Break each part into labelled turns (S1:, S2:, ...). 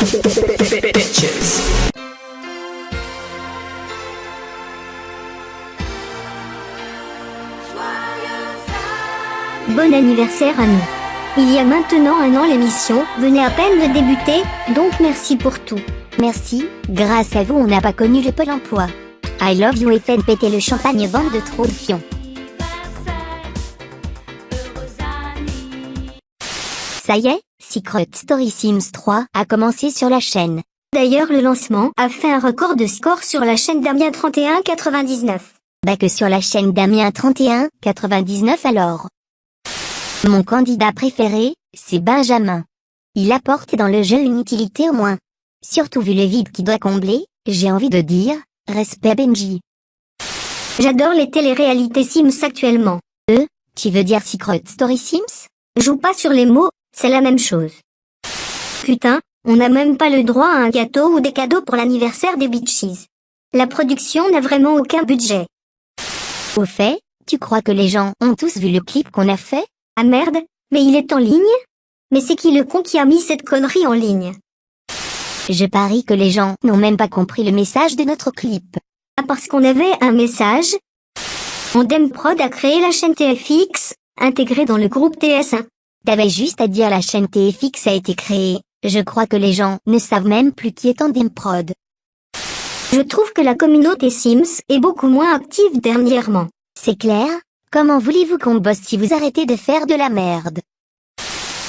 S1: Bitches.
S2: Bon anniversaire à nous. Il y a maintenant un an, l'émission venait à peine de débuter, donc merci pour tout.
S3: Merci, grâce à vous on n'a pas connu le Pôle emploi. I love you et faites péter le champagne, bande de trous de fions. Ça y est, Secret Story Sims 3 a commencé sur la chaîne.
S2: D'ailleurs le lancement a fait un record de score sur la chaîne Damien 3199.
S3: Bah que sur la chaîne Damien 3199 alors. Mon candidat préféré, c'est Benjamin. Il apporte dans le jeu une utilité au moins. Surtout vu le vide qu'il doit combler, j'ai envie de dire, respect Benji.
S2: J'adore les téléréalités Sims actuellement.
S3: Tu veux dire Secret Story Sims?
S2: Joue pas sur les mots, c'est la même chose. Putain, on n'a même pas le droit à un gâteau ou des cadeaux pour l'anniversaire des Bitches. La production n'a vraiment aucun budget.
S3: Au fait, tu crois que les gens ont tous vu le clip qu'on a fait?
S2: Ah merde, mais il est en ligne? Mais c'est qui le con qui a mis cette connerie en ligne?
S3: Je parie que les gens n'ont même pas compris le message de notre clip.
S2: Ah parce qu'on avait un message? Prod a créé la chaîne TFX, intégrée dans le groupe TS1.
S3: T'avais juste à dire la chaîne TFX a été créée. Je crois que les gens ne savent même plus qui est Prod.
S2: Je trouve que la communauté Sims est beaucoup moins active dernièrement.
S3: C'est clair? Comment voulez-vous qu'on bosse si vous arrêtez de faire de la merde?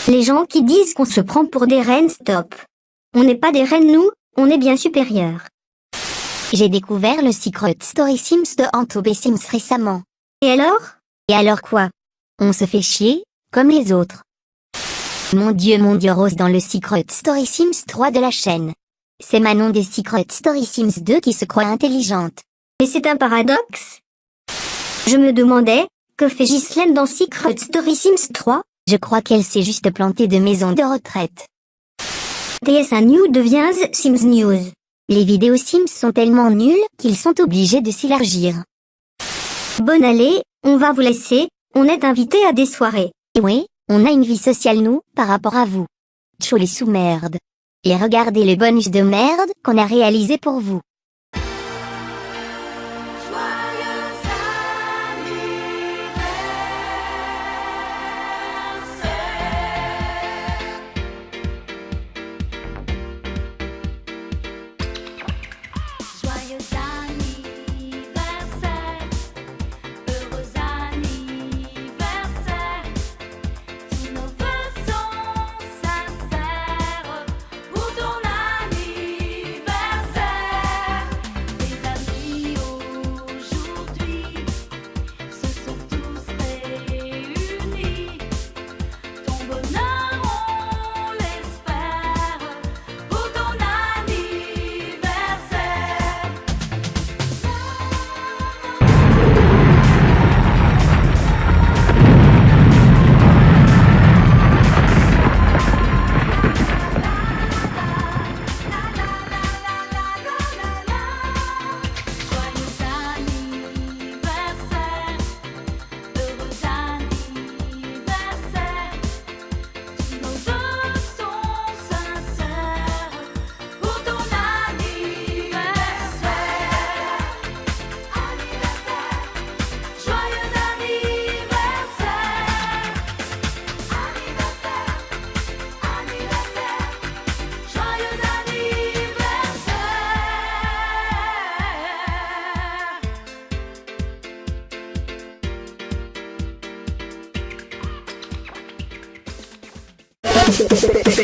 S2: Les gens qui disent qu'on se prend pour des reines, stop. On n'est pas des reines nous, on est bien supérieurs.
S3: J'ai découvert le Secret Story Sims de Antobé Sims récemment.
S2: Et alors?
S3: Et alors quoi? On se fait chier, comme les autres. Mon dieu Rose dans le Secret Story Sims 3 de la chaîne. C'est Manon des Secret Story Sims 2 qui se croit intelligente.
S2: Mais c'est un paradoxe. Je me demandais, que fait Ghislaine dans Secret Story Sims 3?
S3: Je crois qu'elle s'est juste plantée de maison de retraite.
S2: TS1 New devient The Sims News.
S3: Les vidéos Sims sont tellement nulles qu'ils sont obligés de s'élargir.
S2: Bonne allée, on va vous laisser, on est invité à des soirées.
S3: Et oui, on a une vie sociale nous, par rapport à vous. Tchou les sous-merdes. Et regardez le bonus de merde qu'on a réalisé pour vous.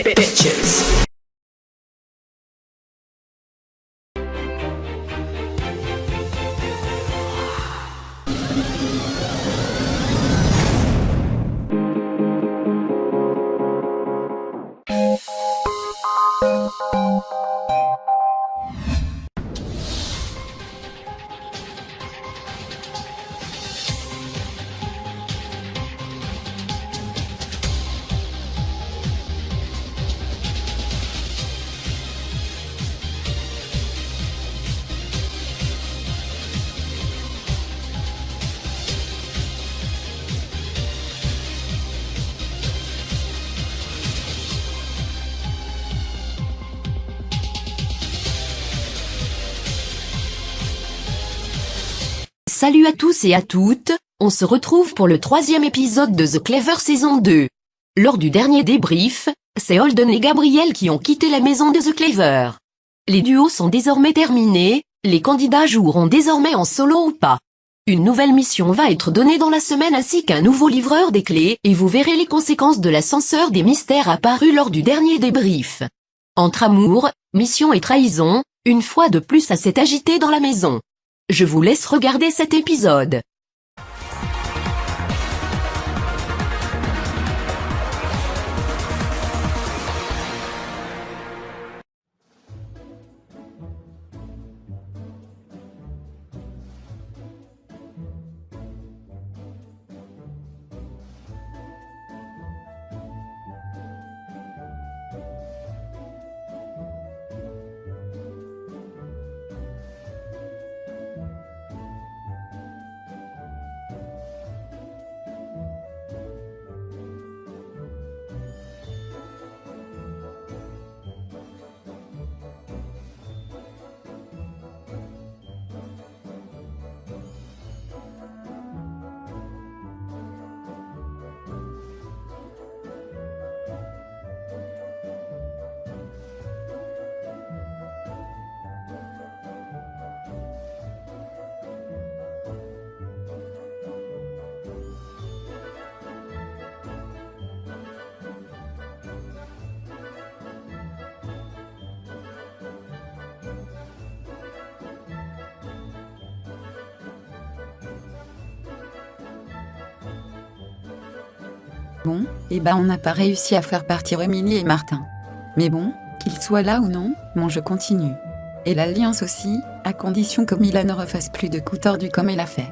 S1: Bitches. Salut à tous et à toutes, on se retrouve pour le 3e épisode de The Clever saison 2. Lors du dernier débrief, c'est Holden et Gabriel qui ont quitté la maison de The Clever. Les duos sont désormais terminés, les candidats joueront désormais en solo ou pas. Une nouvelle mission va être donnée dans la semaine ainsi qu'un nouveau livreur des clés et vous verrez les conséquences de l'ascenseur des mystères apparus lors du dernier débrief. Entre amour, mission et trahison, une fois de plus ça s'est agité dans la maison. Je vous laisse regarder cet épisode.
S4: Bon, on n'a pas réussi à faire partir Émilie et Martin. Mais bon, qu'ils soient là ou non, mon jeu continue. Et l'Alliance aussi, à condition que Mila ne refasse plus de coups tordus comme elle a fait.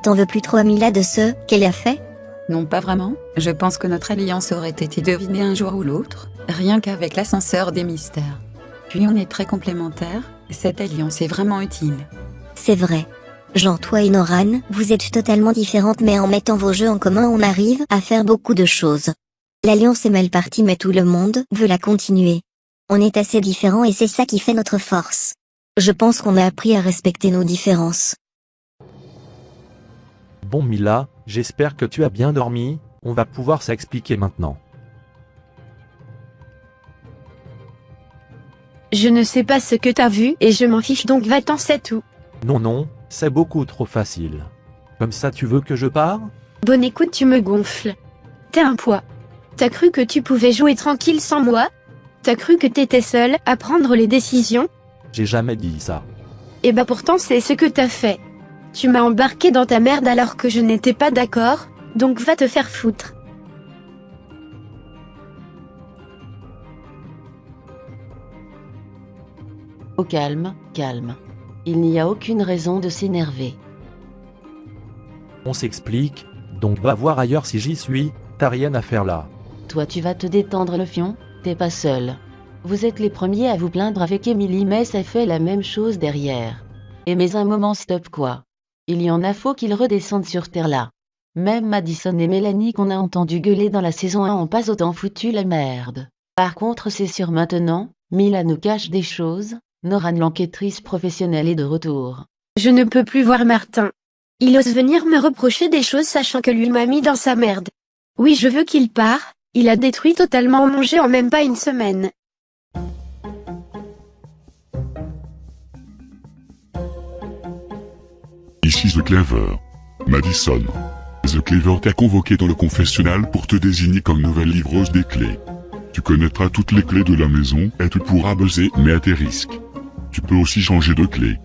S3: T'en veux plus trop à Mila de ce qu'elle a fait?
S4: Non, pas vraiment, je pense que notre alliance aurait été devinée un jour ou l'autre, rien qu'avec l'ascenseur des mystères. Puis on est très complémentaires, cette alliance est vraiment utile.
S3: C'est vrai. Genre toi et Noran, vous êtes totalement différentes mais en mettant vos jeux en commun on arrive à faire beaucoup de choses. L'alliance est mal partie mais tout le monde veut la continuer. On est assez différents et c'est ça qui fait notre force. Je pense qu'on a appris à respecter nos différences.
S5: Bon Mila, j'espère que tu as bien dormi, on va pouvoir s'expliquer maintenant.
S6: Je ne sais pas ce que t'as vu et je m'en fiche donc va-t'en c'est tout.
S5: Non, c'est beaucoup trop facile. Comme ça tu veux que je pars?
S6: Bonne écoute tu me gonfles. T'es un poids. T'as cru que tu pouvais jouer tranquille sans moi? T'as cru que t'étais seule à prendre les décisions?
S5: J'ai jamais dit ça.
S6: Et bah pourtant c'est ce que t'as fait. Tu m'as embarqué dans ta merde alors que je n'étais pas d'accord, donc va te faire foutre.
S7: Au calme, calme. Il n'y a aucune raison de s'énerver.
S5: On s'explique, donc va voir ailleurs si j'y suis, t'as rien à faire là.
S7: Toi tu vas te détendre le fion, t'es pas seul. Vous êtes les premiers à vous plaindre avec Émilie mais ça fait la même chose derrière. Et mais un moment stop quoi. Il y en a faut qu'ils redescendent sur terre là. Même Madison et Mélanie qu'on a entendu gueuler dans la saison 1 ont pas autant foutu la merde. Par contre c'est sûr maintenant, Mila nous cache des choses. Noran l'enquêtrice professionnelle est de retour.
S6: Je ne peux plus voir Martin. Il ose venir me reprocher des choses sachant que lui m'a mis dans sa merde. Oui je veux qu'il parte, il a détruit totalement mon jeu en même pas une semaine.
S8: Ici The Clever. Madison. The Clever t'a convoqué dans le confessionnal pour te désigner comme nouvelle livreuse des clés. Tu connaîtras toutes les clés de la maison et tu pourras buzzer mais à tes risques. Tu peux aussi changer de clé.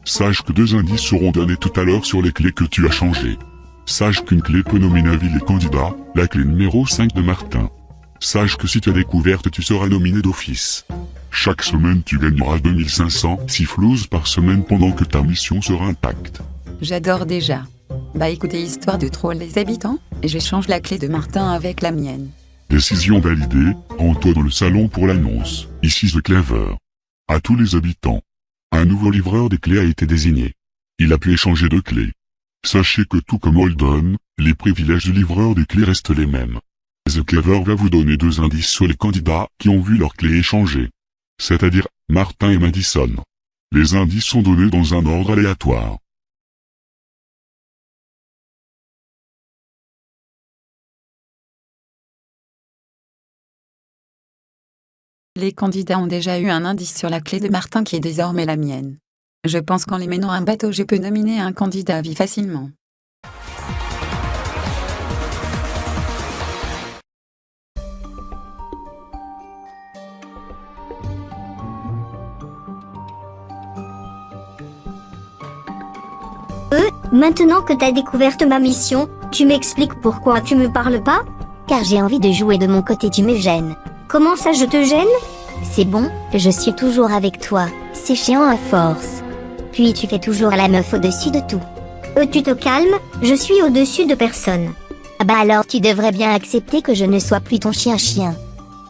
S8: Sache que 2 indices seront donnés tout à l'heure sur les clés que tu as changées. Sache qu'une clé peut nominer à vie les candidats, la clé numéro 5 de Martin. Sache que si tu as découverte tu seras nominé d'office. Chaque semaine tu gagneras 2500 siffleuses par semaine pendant que ta mission sera intacte.
S4: J'adore déjà. Écoutez, histoire de troll les habitants, j'échange la clé de Martin avec la mienne.
S8: Décision validée, rends-toi dans le salon pour l'annonce. Ici The Clever. À tous les habitants. Un nouveau livreur des clés a été désigné. Il a pu échanger de clés. Sachez que tout comme Holden, les privilèges du livreur des clés restent les mêmes. The Clever va vous donner 2 indices sur les candidats qui ont vu leurs clés échangées. C'est-à-dire Martin et Madison. Les indices sont donnés dans un ordre aléatoire.
S4: Les candidats ont déjà eu un indice sur la clé de Martin qui est désormais la mienne. Je pense qu'en les menant un bateau je peux nominer un candidat à vie facilement.
S2: Maintenant que t'as découvert ma mission, tu m'expliques pourquoi tu me parles pas?
S3: Car j'ai envie de jouer de mon côté, tu me gênes.
S2: Comment ça je te gêne?
S3: C'est bon, je suis toujours avec toi, c'est chiant à force. Puis tu fais toujours la meuf au-dessus de tout.
S2: Tu te calmes, je suis au-dessus de personne.
S3: Ah bah alors tu devrais bien accepter que je ne sois plus ton chien-chien.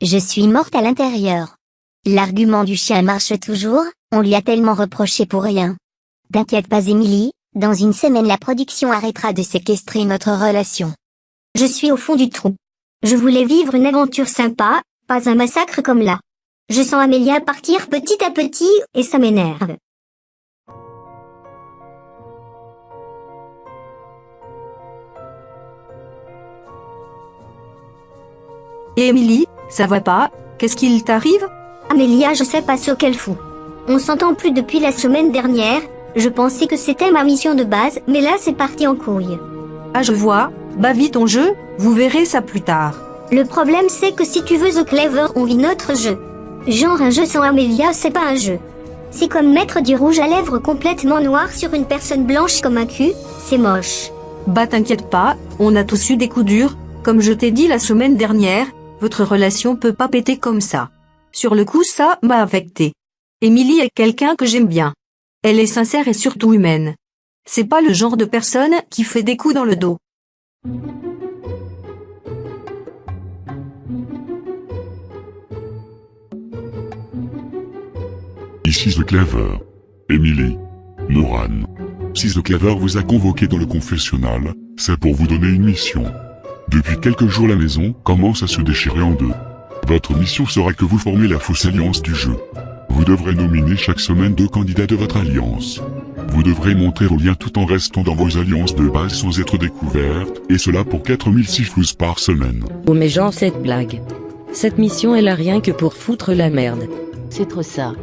S3: Je suis morte à l'intérieur. L'argument du chien marche toujours, on lui a tellement reproché pour rien. T'inquiète pas Émilie, dans une semaine la production arrêtera de séquestrer notre relation.
S2: Je suis au fond du trou. Je voulais vivre une aventure sympa, pas un massacre comme là. Je sens Amélia partir petit à petit, et ça m'énerve.
S9: Et Émilie, ça va pas? Qu'est-ce qu'il t'arrive?
S2: Amélia, je sais pas ce qu'elle fout. On s'entend plus depuis la semaine dernière, je pensais que c'était ma mission de base, mais là c'est parti en couille.
S9: Ah je vois, bah vite ton jeu, vous verrez ça plus tard.
S2: Le problème c'est que si tu veux The Clever, on vit notre jeu. Genre un jeu sans Amélia, c'est pas un jeu. C'est comme mettre du rouge à lèvres complètement noir sur une personne blanche comme un cul, c'est moche.
S9: Bah t'inquiète pas, on a tous eu des coups durs, comme je t'ai dit la semaine dernière, votre relation peut pas péter comme ça. Sur le coup ça m'a affecté. Émilie est quelqu'un que j'aime bien. Elle est sincère et surtout humaine. C'est pas le genre de personne qui fait des coups dans le dos.
S8: Ici The Clever. Emily. Noran. Si The Clever vous a convoqué dans le confessionnal, c'est pour vous donner une mission. Depuis quelques jours la maison commence à se déchirer en deux. Votre mission sera que vous formez la fausse alliance du jeu. Vous devrez nominer chaque semaine 2 candidats de votre alliance. Vous devrez montrer au lien tout en restant dans vos alliances de base sans être découvertes, et cela pour 4006 flous par semaine.
S10: Oh mais genre cette blague. Cette mission elle a rien que pour foutre la merde.
S7: C'est trop ça.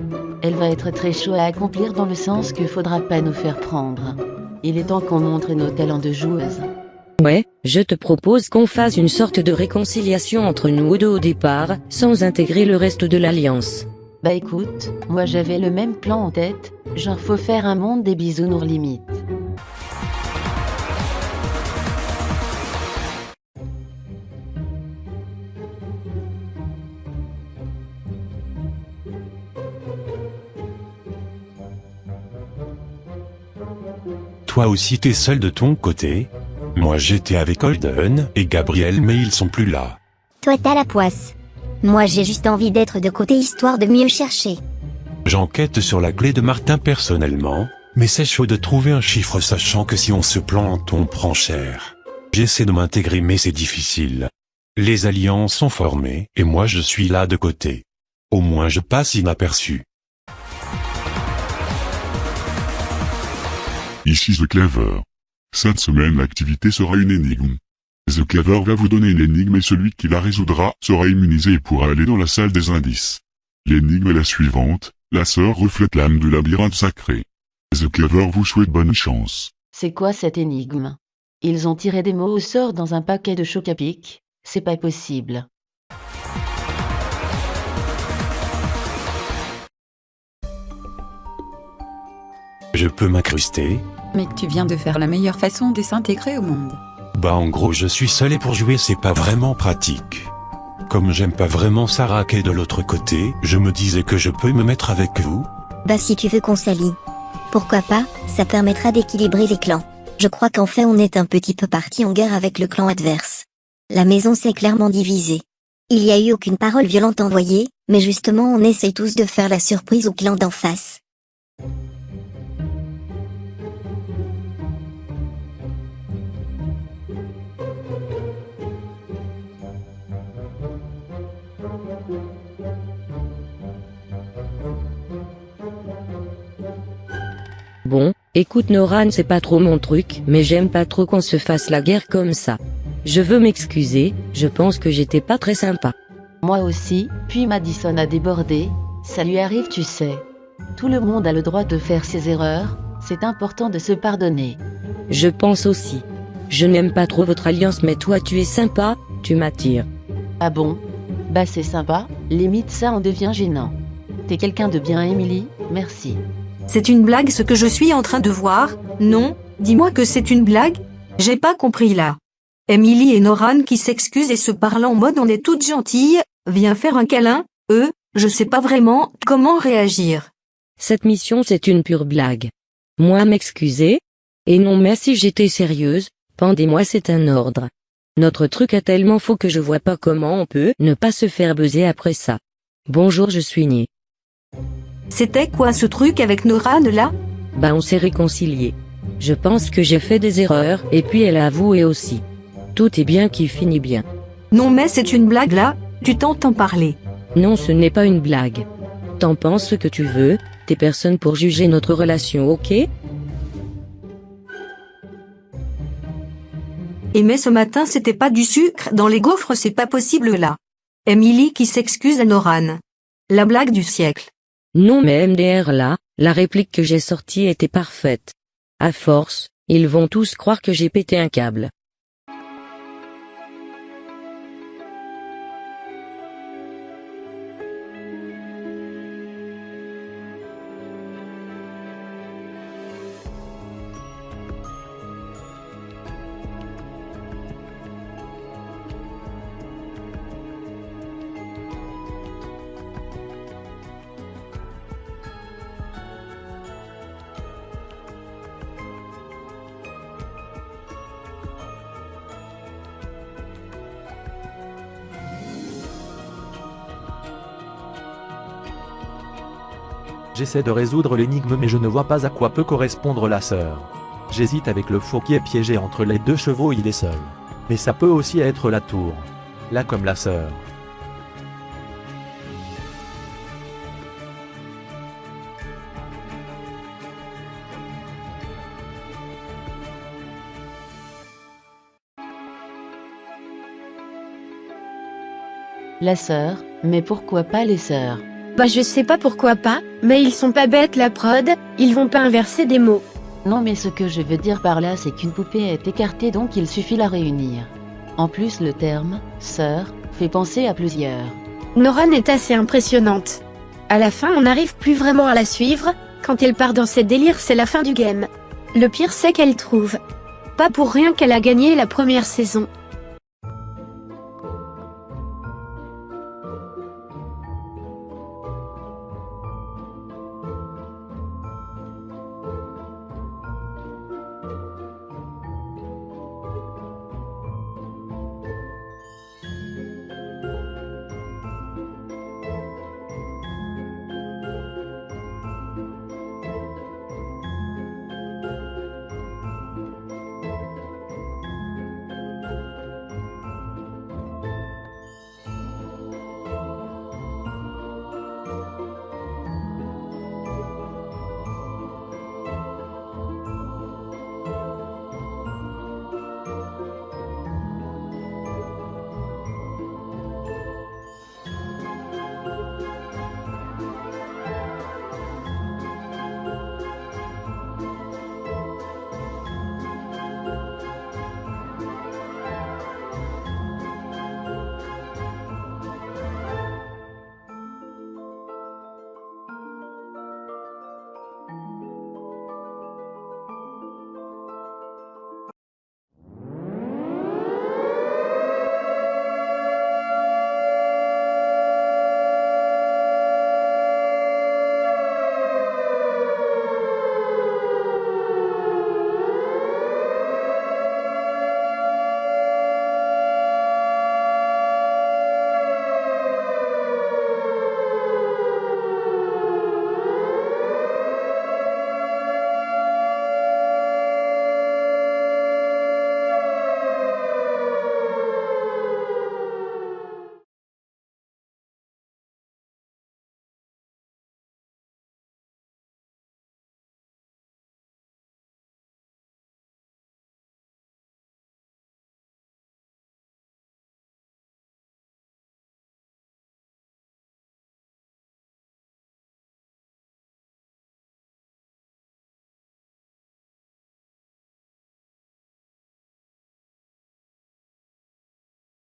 S7: Elle va être très chaud à accomplir dans le sens que faudra pas nous faire prendre. Il est temps qu'on montre nos talents de joueuse.
S10: Ouais, je te propose qu'on fasse une sorte de réconciliation entre nous deux au départ, sans intégrer le reste de l'alliance.
S7: Bah écoute, moi j'avais le même plan en tête, genre faut faire un monde des bisounours limite.
S11: Toi aussi t'es seul de ton côté? Moi j'étais avec Holden et Gabriel mais ils sont plus là.
S3: Toi t'as la poisse. Moi j'ai juste envie d'être de côté histoire de mieux chercher.
S11: J'enquête sur la clé de Martin personnellement, mais c'est chaud de trouver un chiffre sachant que si on se plante on prend cher. J'essaie de m'intégrer mais c'est difficile. Les alliances sont formées et moi je suis là de côté. Au moins je passe inaperçu.
S8: Ici The Clever. Cette semaine l'activité sera une énigme. The Clever va vous donner une énigme et celui qui la résoudra sera immunisé et pourra aller dans la salle des indices. L'énigme est la suivante, la sœur reflète l'âme du labyrinthe sacré. The Clever vous souhaite bonne chance.
S7: C'est quoi cette énigme? Ils ont tiré des mots au sort dans un paquet de choc à pic? C'est pas possible.
S11: Je peux m'incruster?
S4: Mais tu viens de faire la meilleure façon de s'intégrer au monde.
S11: Bah en gros je suis seul et pour jouer c'est pas vraiment pratique. Comme j'aime pas vraiment Sarah qui est de l'autre côté, je me disais que je peux me mettre avec vous.
S3: Bah si tu veux qu'on s'allie. Pourquoi pas, ça permettra d'équilibrer les clans. Je crois qu'en fait on est un petit peu parti en guerre avec le clan adverse. La maison s'est clairement divisée. Il y a eu aucune parole violente envoyée, mais justement on essaye tous de faire la surprise au clan d'en face.
S10: Écoute Noran, c'est pas trop mon truc, mais j'aime pas trop qu'on se fasse la guerre comme ça. Je veux m'excuser, je pense que j'étais pas très sympa.
S7: Moi aussi, puis Madison a débordé, ça lui arrive tu sais. Tout le monde a le droit de faire ses erreurs, c'est important de se pardonner.
S10: Je pense aussi. Je n'aime pas trop votre alliance mais toi tu es sympa, tu m'attires.
S7: Ah bon? Bah c'est sympa, limite ça en devient gênant. T'es quelqu'un de bien Emily, merci.
S9: C'est une blague ce que je suis en train de voir, non? Dis-moi que c'est une blague? J'ai pas compris là. Emily et Noran qui s'excusent et se parlent en mode on est toutes gentilles, viens faire un câlin, je sais pas vraiment comment réagir.
S10: Cette mission c'est une pure blague. Moi m'excuser? Et non mais si j'étais sérieuse, pendez-moi c'est un ordre. Notre truc est tellement faux que je vois pas comment on peut ne pas se faire buzzer après ça. Bonjour je suis Née.
S9: C'était quoi ce truc avec Noran là?
S10: Bah on s'est réconciliés. Je pense que j'ai fait des erreurs et puis elle a avoué aussi. Tout est bien qui finit bien.
S9: Non mais c'est une blague là, tu t'entends parler.
S10: Non ce n'est pas une blague. T'en penses ce que tu veux, t'es personne pour juger notre relation, ok?
S9: Et mais ce matin c'était pas du sucre dans les gaufres, c'est pas possible là. Emily qui s'excuse à Noran. La blague du siècle.
S10: Non mais MDR là, la réplique que j'ai sortie était parfaite. À force, ils vont tous croire que j'ai pété un câble.
S5: J'essaie de résoudre l'énigme mais je ne vois pas à quoi peut correspondre la sœur. J'hésite avec le faux qui est piégé entre les deux chevaux, il est seul. Mais ça peut aussi être la tour. Là comme la sœur.
S7: La sœur, mais pourquoi pas les sœurs?
S6: Bah je sais pas pourquoi pas, mais ils sont pas bêtes la prod, ils vont pas inverser des mots.
S7: Non mais ce que je veux dire par là c'est qu'une poupée est écartée donc il suffit la réunir. En plus le terme « sœur » fait penser à plusieurs.
S6: Noran est assez impressionnante. À la fin on n'arrive plus vraiment à la suivre, quand elle part dans ses délires c'est la fin du game. Le pire c'est qu'elle trouve. Pas pour rien qu'elle a gagné la première saison.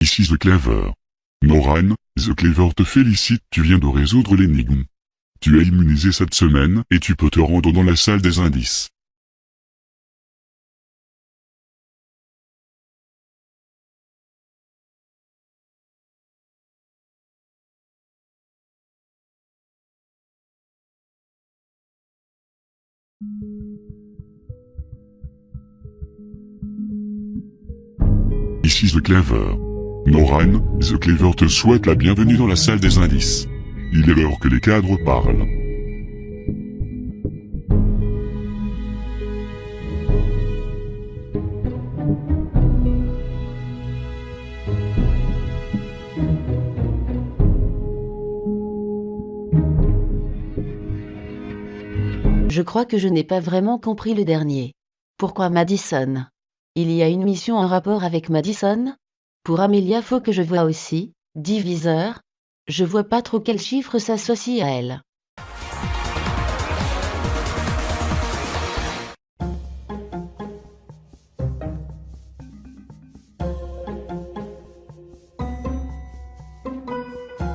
S8: Ici The Clever. Noran, The Clever te félicite, tu viens de résoudre l'énigme. Tu es immunisé cette semaine et tu peux te rendre dans la salle des indices. Ici The Clever. Noran, The Clever te souhaite la bienvenue dans la salle des indices. Il est l'heure que les cadres parlent.
S7: Je crois que je n'ai pas vraiment compris le dernier. Pourquoi Madison? Il y a une mission en rapport avec Madison? Pour Amelia, faut que je vois aussi. Diviseur? Je vois pas trop quel chiffre s'associe à elle.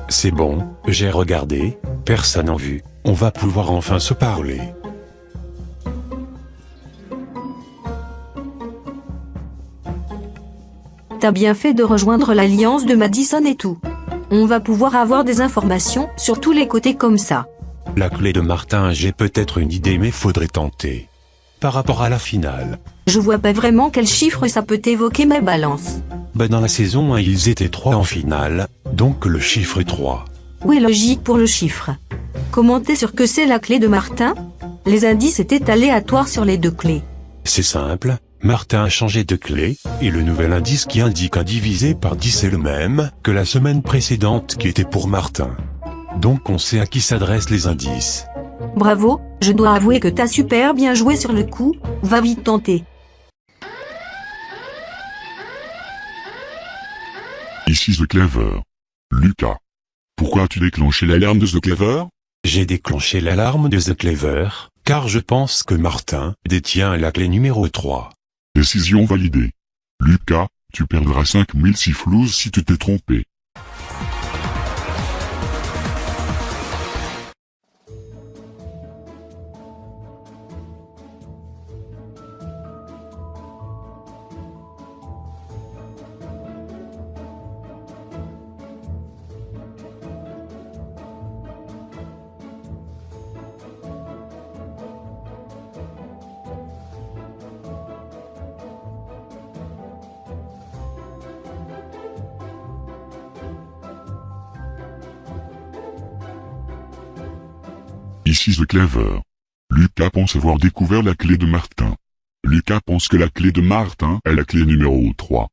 S11: C'est bon, j'ai regardé, personne en vue, on va pouvoir enfin se parler.
S9: T'as bien fait de rejoindre l'alliance de Madison et tout. On va pouvoir avoir des informations sur tous les côtés comme ça.
S11: La clé de Martin, j'ai peut-être une idée mais faudrait tenter. Par rapport à la finale.
S9: Je vois pas vraiment quel chiffre ça peut évoquer ma balance.
S11: Dans la saison 1 ils étaient 3 en finale, donc le chiffre est 3.
S9: Où est logique pour le chiffre? Comment t'es sûr que c'est la clé de Martin? Les indices étaient aléatoires sur les deux clés.
S11: C'est simple, Martin a changé de clé, et le nouvel indice qui indique un divisé par 10 est le même que la semaine précédente qui était pour Martin. Donc on sait à qui s'adressent les indices.
S9: Bravo, je dois avouer que t'as super bien joué sur le coup, va vite tenter.
S8: Ici The Clever. Lucas. Pourquoi as-tu déclenché l'alarme de The Clever?
S11: J'ai déclenché l'alarme de The Clever, car je pense que Martin détient la clé numéro 3.
S8: Décision validée. Lucas, tu perdras 5000 sifflouz si tu t'es trompé. Ici The Clever. Lucas pense avoir découvert la clé de Martin. Lucas pense que la clé de Martin est la clé numéro 3.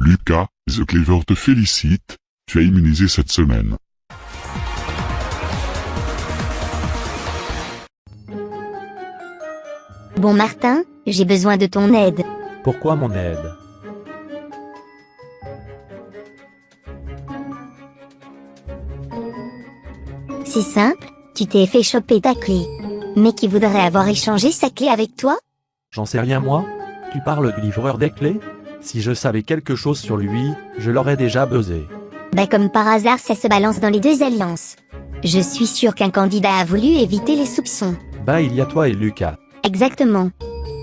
S8: Lucas, The Clever te félicite, tu as immunisé cette semaine.
S3: Bon Martin, j'ai besoin de ton aide.
S5: Pourquoi mon aide?
S3: C'est simple, tu t'es fait choper ta clé. Mais qui voudrait avoir échangé sa clé avec toi?
S5: J'en sais rien moi? Tu parles du livreur des clés? Si je savais quelque chose sur lui, je l'aurais déjà buzzé.
S3: Comme par hasard ça se balance dans les deux alliances. Je suis sûr qu'un candidat a voulu éviter les soupçons.
S5: Il y a toi et Lucas.
S3: Exactement.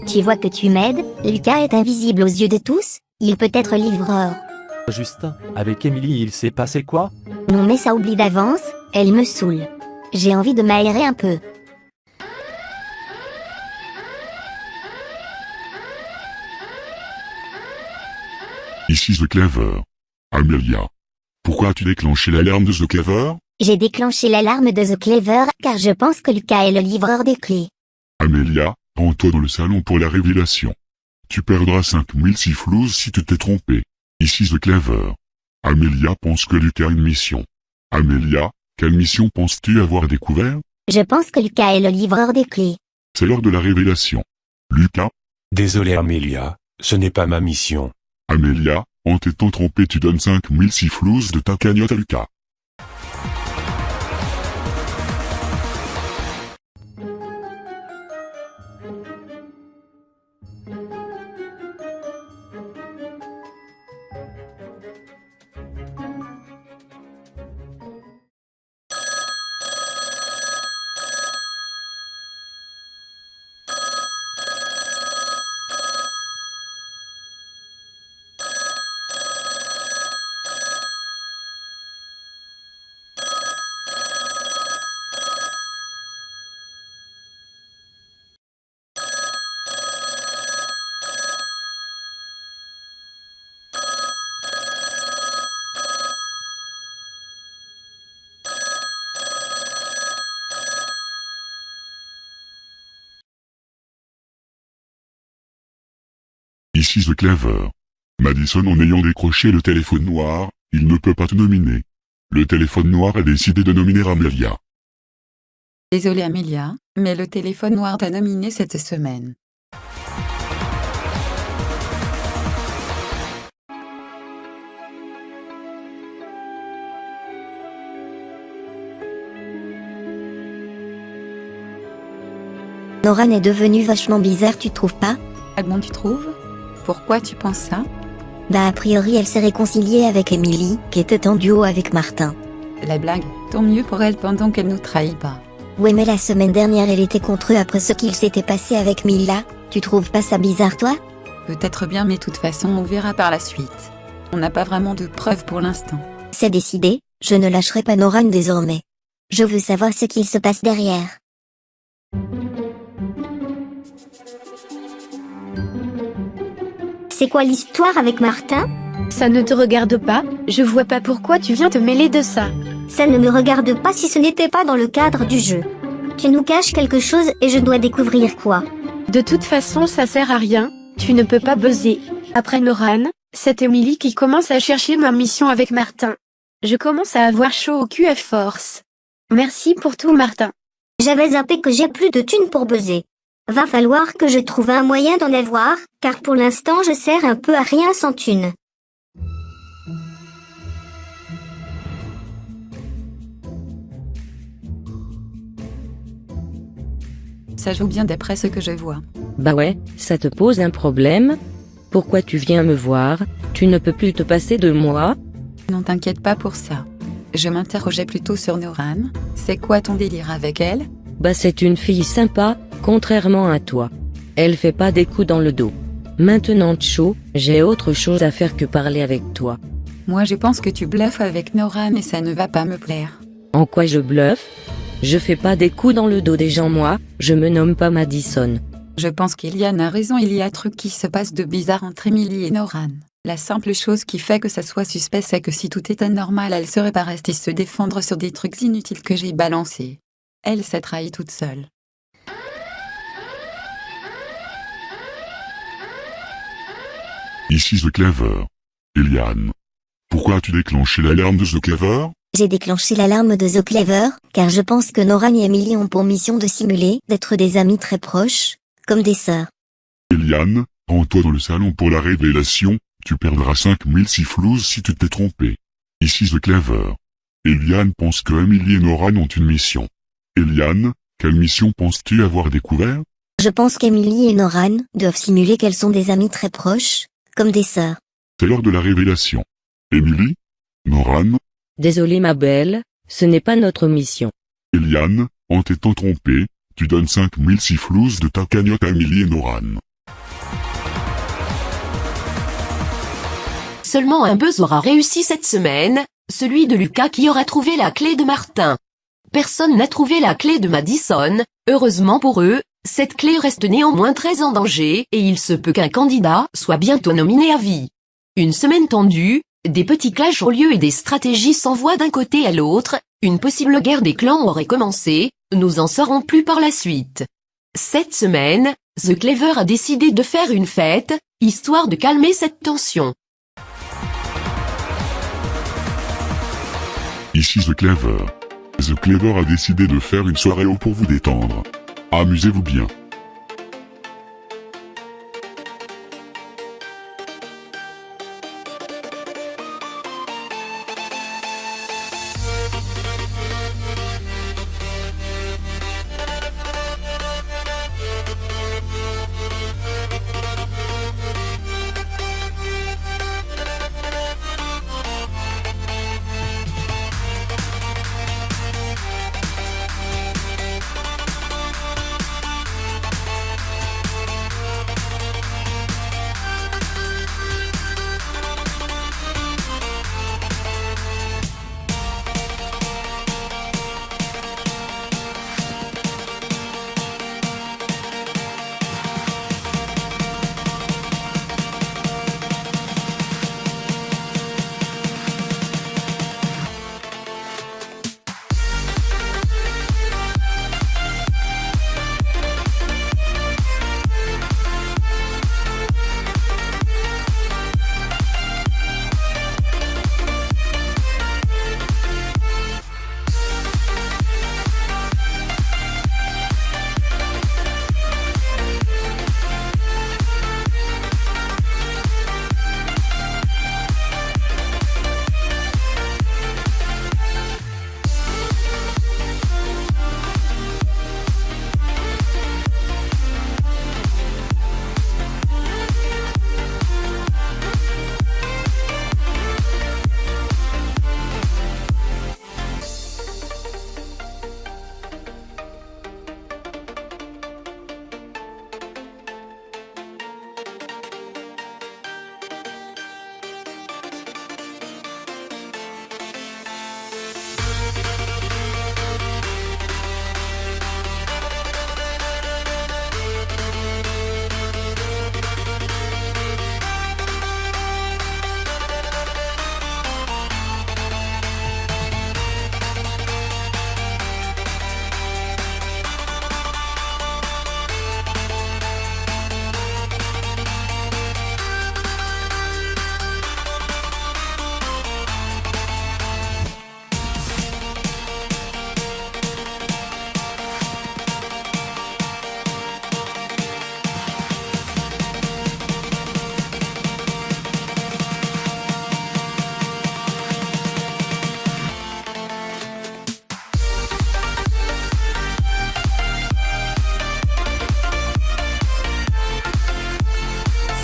S3: Tu vois que tu m'aides, Lucas est invisible aux yeux de tous, il peut être livreur.
S5: Justin, avec Emily il s'est passé quoi?
S3: Non mais ça oublie d'avance, elle me saoule. J'ai envie de m'aérer un peu.
S8: Ici The Clever. Amelia. Pourquoi as-tu déclenché l'alarme de The Clever?
S3: J'ai déclenché l'alarme de The Clever car je pense que Lucas est le livreur des clés.
S8: Amelia, rends-toi dans le salon pour la révélation. Tu perdras 5000 sifflouz si tu t'es trompé. Ici The Clever. Amelia pense que Lucas a une mission. Amelia, quelle mission penses-tu avoir découvert?
S3: Je pense que Lucas est le livreur des clés.
S8: C'est l'heure de la révélation. Lucas?
S11: Désolé Amelia, ce n'est pas ma mission.
S8: Amelia, en t'étant trompé tu donnes 5000 sifflouz de ta cagnotte à Lucas. Ici The Clever. Madison, en ayant décroché le téléphone noir, il ne peut pas te nominer. Le téléphone noir a décidé de nominer Amelia.
S4: Désolée Amelia, mais le téléphone noir t'a nominé cette semaine.
S3: Noran est devenue vachement bizarre, tu trouves pas?
S4: Ah bon, tu trouves? Pourquoi tu penses ça?
S3: Bah a priori elle s'est réconciliée avec Emily, qui était en duo avec Martin.
S4: La blague, tant mieux pour elle pendant qu'elle nous trahit pas.
S3: Ouais mais la semaine dernière elle était contre eux après ce qu'il s'était passé avec Mila, tu trouves pas ça bizarre toi?
S4: Peut-être bien, mais de toute façon on verra par la suite. On n'a pas vraiment de preuves pour l'instant.
S3: C'est décidé, je ne lâcherai pas Noran désormais. Je veux savoir ce qu'il se passe derrière.
S2: C'est quoi l'histoire avec Martin?
S6: Ça ne te regarde pas, je vois pas pourquoi tu viens te mêler de ça.
S2: Ça ne me regarde pas si ce n'était pas dans le cadre du jeu. Tu nous caches quelque chose et je dois découvrir quoi?
S6: De toute façon ça sert à rien, tu ne peux pas buzzer. Après Noran, c'est Emily qui commence à chercher ma mission avec Martin. Je commence à avoir chaud au cul à force. Merci pour tout Martin.
S2: J'avais zappé que j'ai plus de thunes pour buzzer. Va falloir que je trouve un moyen d'en avoir, car pour l'instant je sers un peu à rien sans thunes.
S4: Ça joue bien d'après ce que je vois.
S10: Bah ouais, ça te pose un problème? Pourquoi tu viens me voir? Tu ne peux plus te passer de moi?
S4: Non, t'inquiète pas pour ça. Je m'interrogeais plutôt sur Noran. C'est quoi ton délire avec elle?
S10: Bah c'est une fille sympa, contrairement à toi. Elle fait pas des coups dans le dos. Maintenant Tcho, j'ai autre chose à faire que parler avec toi.
S4: Moi je pense que tu bluffes avec Noran et ça ne va pas me plaire.
S10: En quoi je bluffe? Je fais pas des coups dans le dos des gens moi, je me nomme pas Madison.
S4: Je pense qu'Eliane a raison, il y a truc qui se passe de bizarre entre Emily et Noran. La simple chose qui fait que ça soit suspect, c'est que si tout était normal, elle serait pas restée se défendre sur des trucs inutiles que j'ai balancés. Elle s'est trahie toute seule.
S8: Ici The Clever. Eliane. Pourquoi as-tu déclenché l'alarme de The Clever?
S3: J'ai déclenché l'alarme de The Clever, car je pense que Noran et Emily ont pour mission de simuler d'être des amis très proches, comme des sœurs.
S8: Eliane, rends-toi dans le salon pour la révélation, tu perdras 5000 sifflouses si tu t'es trompé. Ici The Clever. Eliane pense que Emily et Noran ont une mission. Eliane, quelle mission penses-tu avoir découvert?
S3: Je pense qu'Emily et Noran doivent simuler qu'elles sont des amies très proches, comme des sœurs.
S8: C'est l'heure de la révélation. Emily? Noran?
S10: Désolé ma belle, ce n'est pas notre mission.
S8: Eliane, en t'étant trompé, tu donnes 5000 sifflouses de ta cagnotte à Emily et Noran.
S1: Seulement un buzz aura réussi cette semaine, celui de Lucas qui aura trouvé la clé de Martin. Personne n'a trouvé la clé de Madison, heureusement pour eux, cette clé reste néanmoins très en danger et il se peut qu'un candidat soit bientôt nominé à vie. Une semaine tendue, des petits clashs ont lieu et des stratégies s'envoient d'un côté à l'autre, une possible guerre des clans aurait commencé, nous en saurons plus par la suite. Cette semaine, The Clever a décidé de faire une fête, histoire de calmer cette tension.
S8: Ici The Clever. The Clever a décidé de faire une soirée pour vous détendre. Amusez-vous bien.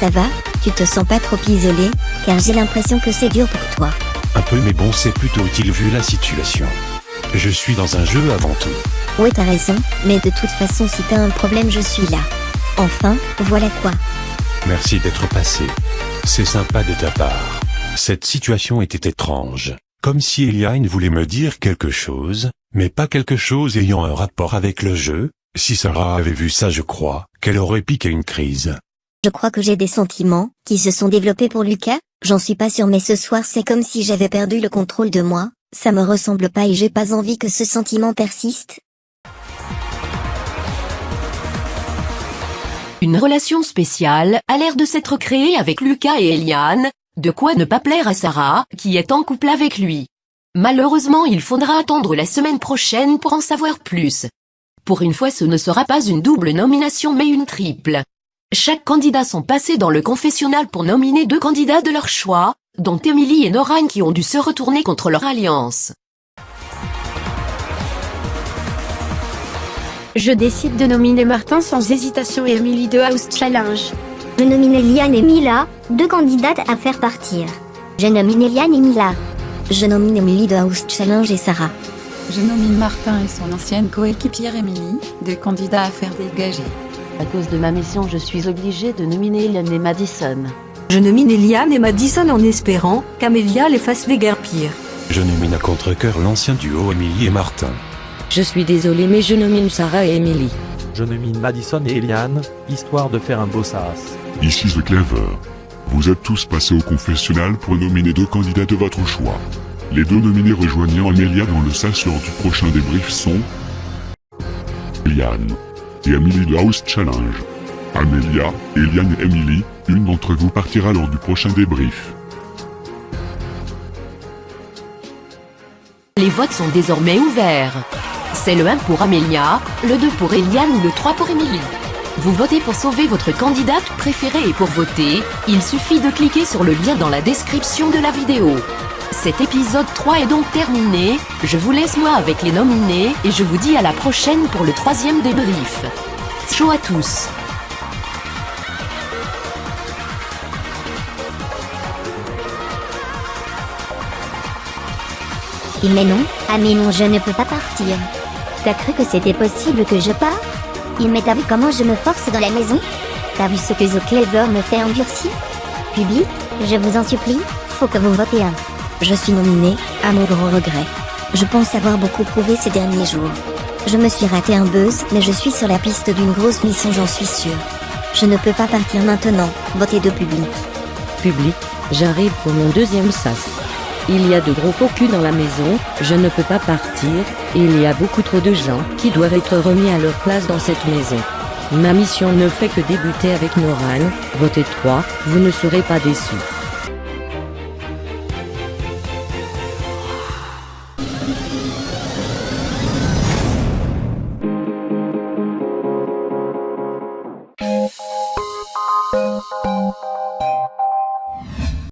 S3: Ça va, tu te sens pas trop isolé, car j'ai l'impression que c'est dur pour toi.
S11: Un peu mais bon c'est plutôt utile vu la situation. Je suis dans un jeu avant tout.
S3: Ouais t'as raison, mais de toute façon si t'as un problème je suis là. Enfin, voilà quoi.
S11: Merci d'être passé. C'est sympa de ta part. Cette situation était étrange. Comme si Eliane voulait me dire quelque chose, mais pas quelque chose ayant un rapport avec le jeu. Si Sarah avait vu ça je crois qu'elle aurait piqué une crise.
S3: Je crois que j'ai des sentiments qui se sont développés pour Lucas, j'en suis pas sûre mais ce soir c'est comme si j'avais perdu le contrôle de moi, ça me ressemble pas et j'ai pas envie que ce sentiment persiste.
S1: Une relation spéciale a l'air de s'être créée avec Lucas et Eliane, de quoi ne pas plaire à Sarah, qui est en couple avec lui. Malheureusement il faudra attendre la semaine prochaine pour en savoir plus. Pour une fois ce ne sera pas une double nomination mais une triple. Chaque candidat sont passés dans le confessionnal pour nominer 2 candidats de leur choix, dont Emily et Noran qui ont dû se retourner contre leur alliance.
S6: Je décide de nominer Martin sans hésitation et Emily de House Challenge.
S2: Je nomine Eliane et Mila, 2 candidates à faire partir.
S3: Je nomine Eliane et Mila. Je nomine Emily de House Challenge et Sarah.
S4: Je nomine Martin et son ancienne coéquipière Emily, 2 candidats à faire dégager.
S7: À cause de ma mission, je suis obligée de nominer Eliane et Madison.
S9: Je nomine Eliane et Madison en espérant qu'Amelia les fasse déguerpir.
S11: Je nomine à contre-cœur l'ancien duo Emily et Martin.
S10: Je suis désolé mais je nomine Sarah et Emily.
S5: Je nomine Madison et Eliane, histoire de faire un beau sas.
S8: Ici The Clever. Vous êtes tous passés au confessionnal pour nominer 2 candidats de votre choix. Les 2 nominés rejoignant Amelia dans le sas lors du prochain débrief sont Eliane et Emily de House Challenge. Amelia, Eliane et Emily, une d'entre vous partira lors du prochain débrief.
S1: Les votes sont désormais ouverts. C'est le 1 pour Amelia, le 2 pour Eliane ou le 3 pour Emily. Vous votez pour sauver votre candidate préférée et pour voter, il suffit de cliquer sur le lien dans la description de la vidéo. Cet épisode 3 est donc terminé, je vous laisse moi avec les nominés et je vous dis à la prochaine pour le 3e débrief. Ciao à tous.
S3: Mais non, ah mais non je ne peux pas partir. T'as cru que c'était possible que je parte? Mais t'as vu comment je me force dans la maison? T'as vu ce que The Clever me fait endurcir? Public, je vous en supplie, faut que vous votez un. Je suis nominée, à mon gros regret. Je pense avoir beaucoup prouvé ces derniers jours. Je me suis raté un buzz, mais je suis sur la piste d'une grosse mission j'en suis sûre. Je ne peux pas partir maintenant, votez de Public.
S10: Public, j'arrive pour mon 2e sas. Il y a de gros faux culs dans la maison, je ne peux pas partir, et il y a beaucoup trop de gens qui doivent être remis à leur place dans cette maison. Ma mission ne fait que débuter avec Noran, votez 3, vous ne serez pas déçus.